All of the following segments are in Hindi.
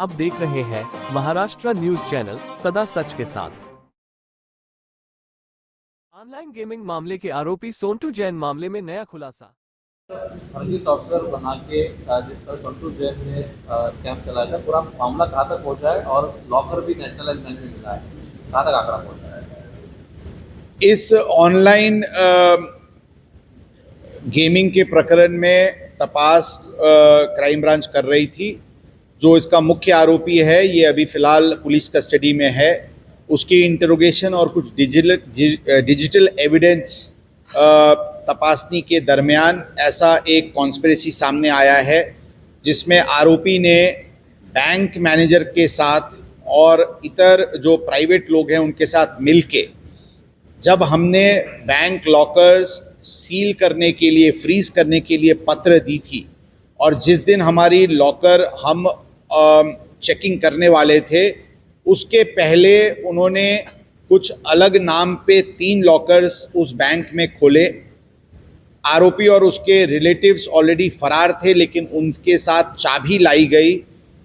आप देख रहे हैं महाराष्ट्र न्यूज चैनल सदा सच के साथ। ऑनलाइन गेमिंग मामले के आरोपी सोंटू जैन मामले में नया खुलासा। फर्जी सॉफ्टवेयर बना के जिस तरह सोंटू जैन ने स्कैम चलाया था, पूरा मामला कहाँ तक पहुँचा है और लॉकर भी नेशनलाइज बैंक में मिला है, कहाँ तक आंकड़ा पहुँचा है? इस ऑनलाइन गेमिंग के प्रकरण में तपास क्राइम ब्रांच कर रही थी। जो इसका मुख्य आरोपी है ये अभी फिलहाल पुलिस कस्टडी में है। उसकी इंटरोगेशन और कुछ डिजिटल एविडेंस तपासनी के दरमियान ऐसा एक कॉन्स्पिरेसी सामने आया है जिसमें आरोपी ने बैंक मैनेजर के साथ और इतर जो प्राइवेट लोग हैं उनके साथ मिलके, जब हमने बैंक लॉकर्स सील करने के लिए, फ्रीज करने के लिए पत्र दी थी और जिस दिन हमारी लॉकर हम चेकिंग करने वाले थे, उसके पहले उन्होंने कुछ अलग नाम पे 3 लॉकर्स उस बैंक में खोले। आरोपी और उसके रिलेटिव्स ऑलरेडी फरार थे, लेकिन उनके साथ चाबी लाई गई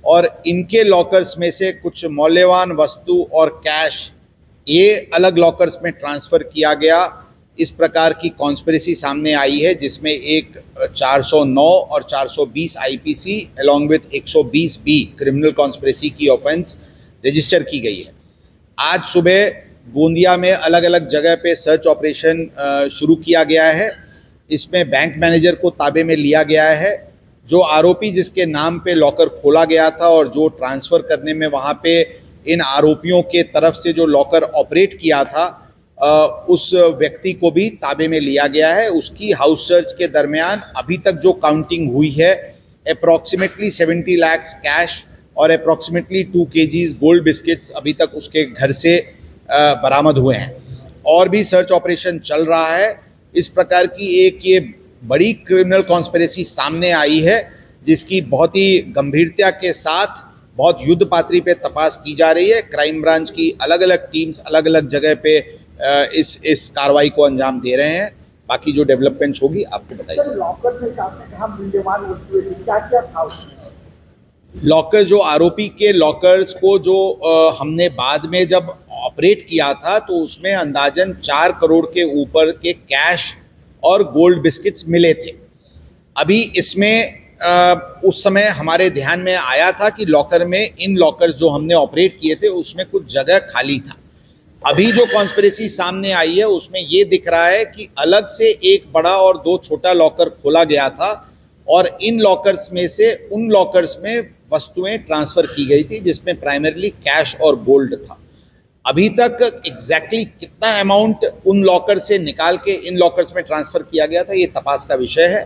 और इनके लॉकर्स में से कुछ मौल्यवान वस्तु और कैश ये अलग लॉकर्स में ट्रांसफ़र किया गया। इस प्रकार की कॉन्स्पिरेसी सामने आई है जिसमें एक 409 और 420 IPC along with 120 B criminal conspiracy की ऑफेंस रजिस्टर की गई है। आज सुबह गोंदिया में अलग अलग जगह पे सर्च ऑपरेशन शुरू किया गया है। इसमें बैंक मैनेजर को ताबे में लिया गया है। जो आरोपी जिसके नाम पे लॉकर खोला गया था और जो ट्रांसफ़र करने में वहाँ पे इन आरोपियों के तरफ से जो लॉकर ऑपरेट किया था, उस व्यक्ति को भी ताबे में लिया गया है। उसकी हाउस सर्च के दरमियान अभी तक जो काउंटिंग हुई है, अप्रॉक्सीमेटली 70 लाख कैश और अप्रॉक्सीमेटली 2 kgs गोल्ड बिस्किट्स अभी तक उसके घर से बरामद हुए हैं। और भी सर्च ऑपरेशन चल रहा है। इस प्रकार की एक ये बड़ी क्रिमिनल कॉन्स्पिरेसी सामने आई है जिसकी बहुत ही गंभीरता के साथ बहुत युद्ध पात्री पे तपास की जा रही है। क्राइम ब्रांच की अलग अलग टीम्स अलग अलग जगह पे इस कार्रवाई को अंजाम दे रहे हैं। बाकी जो डेवलपमेंट्स होगी आपको बताइए। लॉकर में आपने कहा मूल्यवान वस्तुएं थी, क्या क्या था उसमें? लॉकर जो आरोपी के लॉकर्स को जो हमने बाद में जब ऑपरेट किया था तो उसमें अंदाजन 4 करोड़ के ऊपर के कैश और गोल्ड बिस्किट्स मिले थे। अभी इसमें उस समय हमारे ध्यान में आया था कि लॉकर में इन लॉकर्स जो हमने ऑपरेट किए थे उसमें कुछ जगह खाली था। अभी जो कॉन्स्पिरेसी सामने आई है उसमें ये दिख रहा है कि अलग से एक बड़ा और 2 छोटा लॉकर खोला गया था और इन लॉकर्स में से उन लॉकर्स में वस्तुएं ट्रांसफ़र की गई थी जिसमें प्राइमरीली कैश और गोल्ड था। अभी तक एग्जैक्टली कितना अमाउंट उन लॉकर से निकाल के इन लॉकर्स में ट्रांसफ़र किया गया था, ये तपास का विषय है।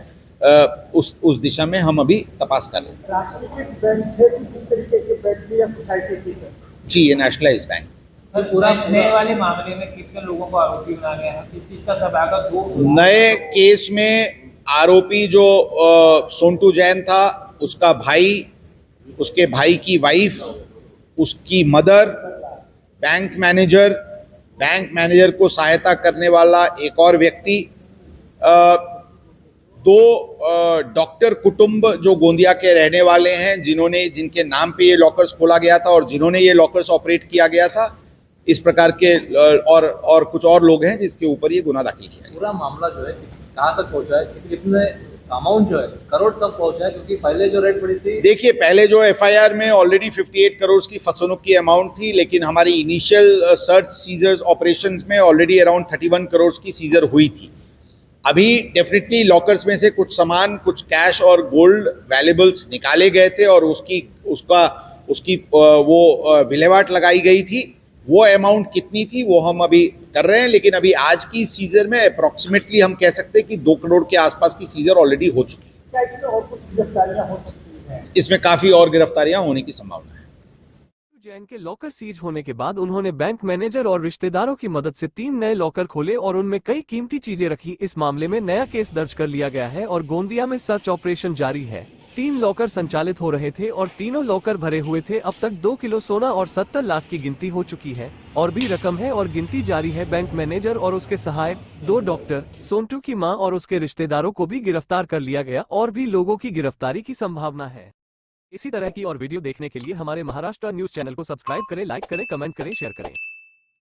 उस दिशा में हम अभी तपास कर रहे हैं। राष्ट्रीयकृत बैंक थे कि किस तरीके के बैंक थे या सोसाइटी थी? जी, ये नेशनलाइज बैंक। सर, पूरा नए वाले मामले में कितने लोगों को आरोपी बना गया है? किस चीज़ का सब आएगा? 2 नए केस में आरोपी जो सोंटू जैन था, उसका भाई, उसके भाई की वाइफ, उसकी मदर, बैंक मैनेजर को सहायता करने वाला एक और व्यक्ति, 2 डॉक्टर कुटुंब जो गोंदिया के रहने वाले हैं जिनके नाम पे ये लॉकर्स खोला गया था और जिन्होंने ये लॉकर्स ऑपरेट किया गया था। इस प्रकार के और कुछ और लोग हैं जिसके ऊपर ये गुना दाखिल किया गया। पूरा मामला जो है कहाँ तक पहुँचा है, कितने अमाउंट जो है करोड़ तक पहुँचा है? क्योंकि पहले जो रेट पड़ी थी, देखिए, पहले जो एफआईआर में ऑलरेडी 58 करोड़ की फसलों की अमाउंट थी, लेकिन हमारी इनिशियल सर्च सीजर्स ऑपरेशंस में ऑलरेडी अराउंड 31 करोड़ की सीजर हुई थी। अभी डेफिनेटली लॉकर्स में से कुछ सामान, कुछ कैश और गोल्ड वैल्यूएबल्स निकाले गए थे और उसकी वो विलेवाट लगाई गई थी। वो अमाउंट कितनी थी वो हम अभी कर रहे हैं, लेकिन अभी आज की सीजर में अप्रॉक्सीमेटली हम कह सकते हैं कि 2 करोड़ के आसपास की सीजर ऑलरेडी हो चुकी है। क्या इसमें और कुछ गिरफ्तारियां हो सकती हैं? इसमें काफ़ी और गिरफ्तारियां होने की संभावना है। जैन के लॉकर सीज होने के बाद उन्होंने बैंक मैनेजर और रिश्तेदारों की मदद से 3 नए लॉकर खोले और उनमें कई कीमती चीजें रखी। इस मामले में नया केस दर्ज कर लिया गया है और गोंदिया में सर्च ऑपरेशन जारी है। 3 लॉकर संचालित हो रहे थे और तीनों लॉकर भरे हुए थे। अब तक 2 किलो सोना और 70 लाख की गिनती हो चुकी है और भी रकम है और गिनती जारी है। बैंक मैनेजर और उसके सहायक, 2 डॉक्टर, सोंटू की मां और उसके रिश्तेदारों को भी गिरफ्तार कर लिया गया और भी लोगों की गिरफ्तारी की संभावना है। इसी तरह की और वीडियो देखने के लिए हमारे महाराष्ट्र न्यूज चैनल को सब्सक्राइब करें, लाइक करें, कमेंट करें, शेयर करें।